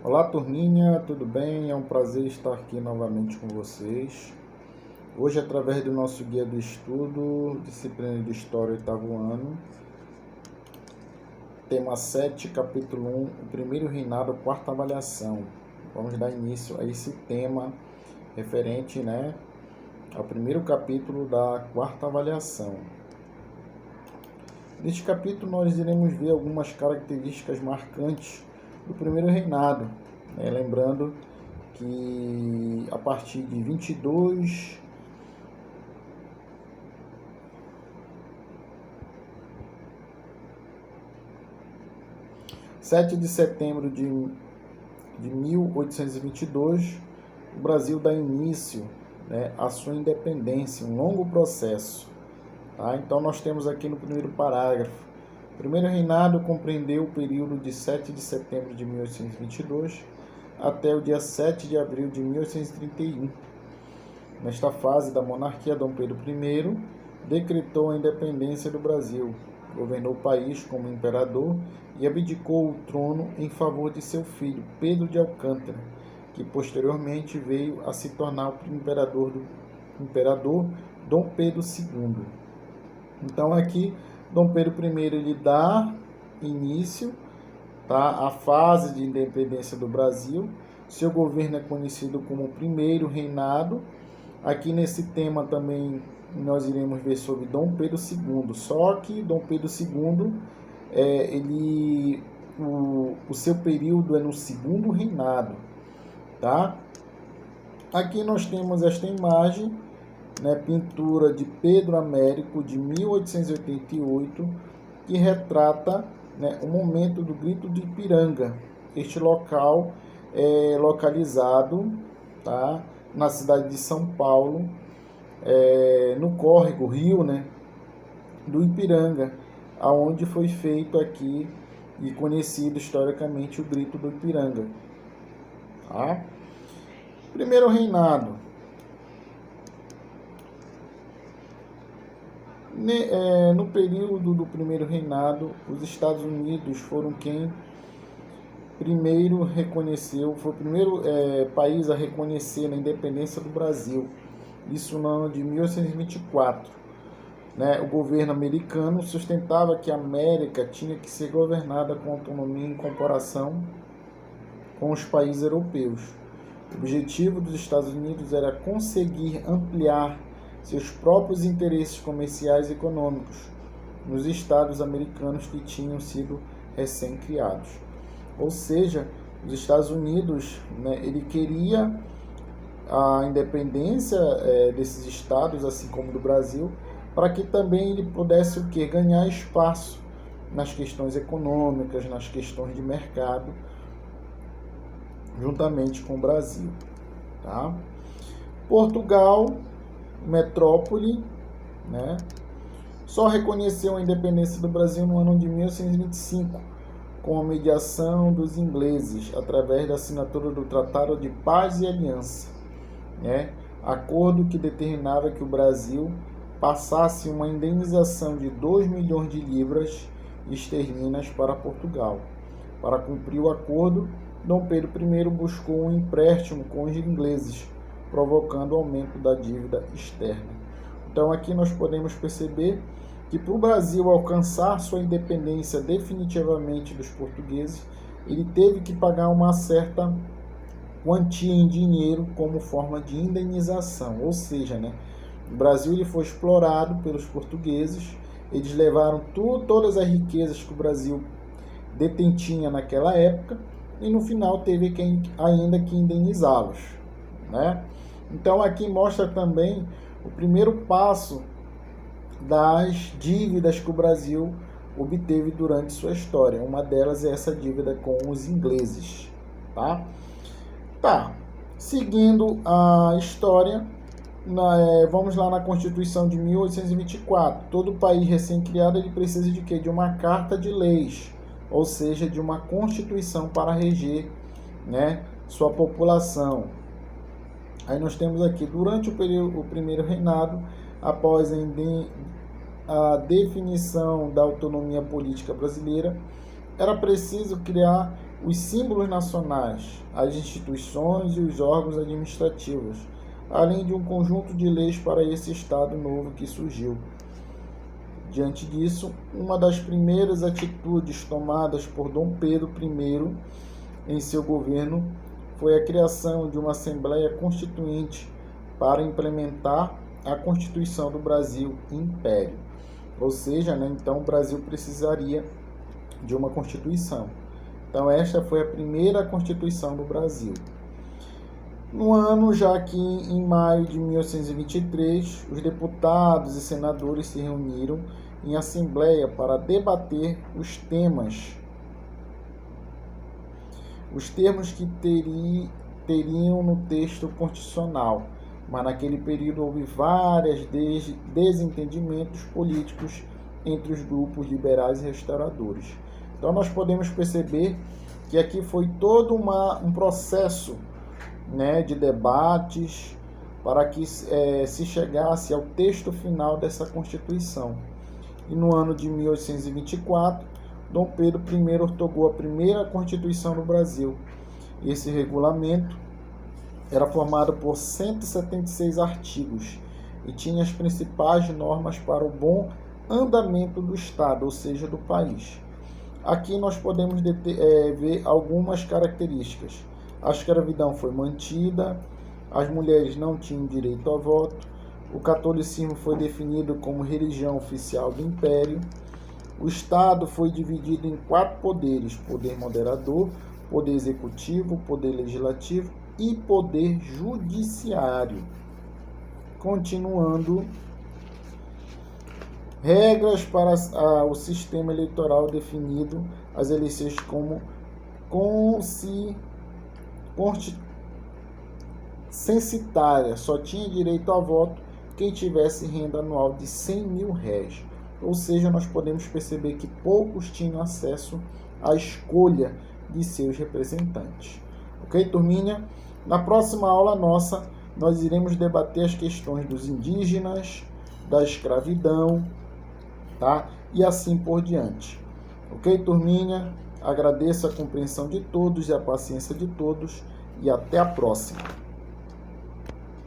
Olá, turminha, tudo bem? É um prazer estar aqui novamente com vocês. Hoje, através do nosso guia do estudo, disciplina de História, oitavo ano, tema 7, capítulo 1, o primeiro reinado, quarta avaliação. Vamos dar início a esse tema referente, ao primeiro capítulo da quarta avaliação. Neste capítulo, nós iremos ver algumas características marcantes do primeiro reinado, lembrando que a partir de 7 de setembro de 1822, o Brasil dá início à sua independência, um longo processo. Tá? Então, nós temos aqui no primeiro parágrafo: o primeiro reinado compreendeu o período de 7 de setembro de 1822 até o dia 7 de abril de 1831. Nesta fase da monarquia, Dom Pedro I decretou a independência do Brasil, governou o país como imperador e abdicou o trono em favor de seu filho, Pedro de Alcântara, que posteriormente veio a se tornar o imperador Dom Pedro II. Então aqui Dom Pedro I ele dá início à fase de independência do Brasil. Seu governo é conhecido como primeiro reinado. Aqui nesse tema também nós iremos ver sobre Dom Pedro II. Só que Dom Pedro II, o seu período é no segundo reinado. Tá? Aqui nós temos esta imagem, pintura de Pedro Américo, de 1888, que retrata o momento do Grito de Ipiranga. Este local é localizado, na cidade de São Paulo, no córrego, rio, do Ipiranga, aonde foi feito aqui e conhecido historicamente o Grito do Ipiranga. Tá? Primeiro reinado. No período do primeiro reinado, os Estados Unidos foram quem primeiro reconheceu, foi o primeiro país a reconhecer a independência do Brasil, isso no ano de 1824. O governo americano sustentava que a América tinha que ser governada com autonomia em comparação com os países europeus. O objetivo dos Estados Unidos era conseguir ampliar seus próprios interesses comerciais e econômicos nos estados americanos que tinham sido recém-criados. Ou seja, os Estados Unidos, ele queria a independência desses estados, assim como do Brasil, para que também ele pudesse ganhar espaço nas questões econômicas, nas questões de mercado, juntamente com o Brasil. Tá? Portugal, metrópole, só reconheceu a independência do Brasil no ano de 1825, com a mediação dos ingleses, através da assinatura do Tratado de Paz e Aliança, acordo que determinava que o Brasil passasse uma indenização de 2 milhões de libras esterlinas para Portugal. Para cumprir o acordo, Dom Pedro I buscou um empréstimo com os ingleses, provocando o aumento da dívida externa. Então aqui nós podemos perceber que para o Brasil alcançar sua independência definitivamente dos portugueses, ele teve que pagar uma certa quantia em dinheiro como forma de indenização. Ou seja, o Brasil ele foi explorado pelos portugueses, eles levaram todas as riquezas que o Brasil detinha naquela época e no final teve ainda que indenizá-los. Então aqui mostra também o primeiro passo das dívidas que o Brasil obteve durante sua história. Uma delas é essa dívida com os ingleses. Seguindo a história, vamos lá na Constituição de 1824. Todo país recém-criado ele precisa de quê? De uma carta de leis, ou seja, de uma Constituição para reger sua população. Aí nós temos aqui, durante o primeiro reinado, após a definição da autonomia política brasileira, era preciso criar os símbolos nacionais, as instituições e os órgãos administrativos, além de um conjunto de leis para esse Estado novo que surgiu. Diante disso, uma das primeiras atitudes tomadas por Dom Pedro I em seu governo foi a criação de uma Assembleia Constituinte para implementar a Constituição do Brasil Império. Ou seja, então o Brasil precisaria de uma Constituição. Então esta foi a primeira Constituição do Brasil. No ano, já que em maio de 1823, os deputados e senadores se reuniram em assembleia para debater os termos que teriam no texto constitucional, mas naquele período houve vários desentendimentos políticos entre os grupos liberais e restauradores. Então nós podemos perceber que aqui foi todo um processo, de debates para que se chegasse ao texto final dessa Constituição. E no ano de 1824, Dom Pedro I ortogou a primeira Constituição do Brasil. Esse regulamento era formado por 176 artigos e tinha as principais normas para o bom andamento do Estado, ou seja, do país. Aqui nós podemos ver algumas características. A escravidão foi mantida, as mulheres não tinham direito ao voto, o catolicismo foi definido como religião oficial do Império, o Estado foi dividido em 4 poderes: poder moderador, poder executivo, poder legislativo e poder judiciário. Continuando, regras para o sistema eleitoral definido, as eleições como censitária, só tinha direito a voto quem tivesse renda anual de 100 mil réis. Ou seja, nós podemos perceber que poucos tinham acesso à escolha de seus representantes. Ok, turminha? Na próxima aula nossa, nós iremos debater as questões dos indígenas, da escravidão, tá? E assim por diante. Ok, turminha? Agradeço a compreensão de todos e a paciência de todos e até a próxima.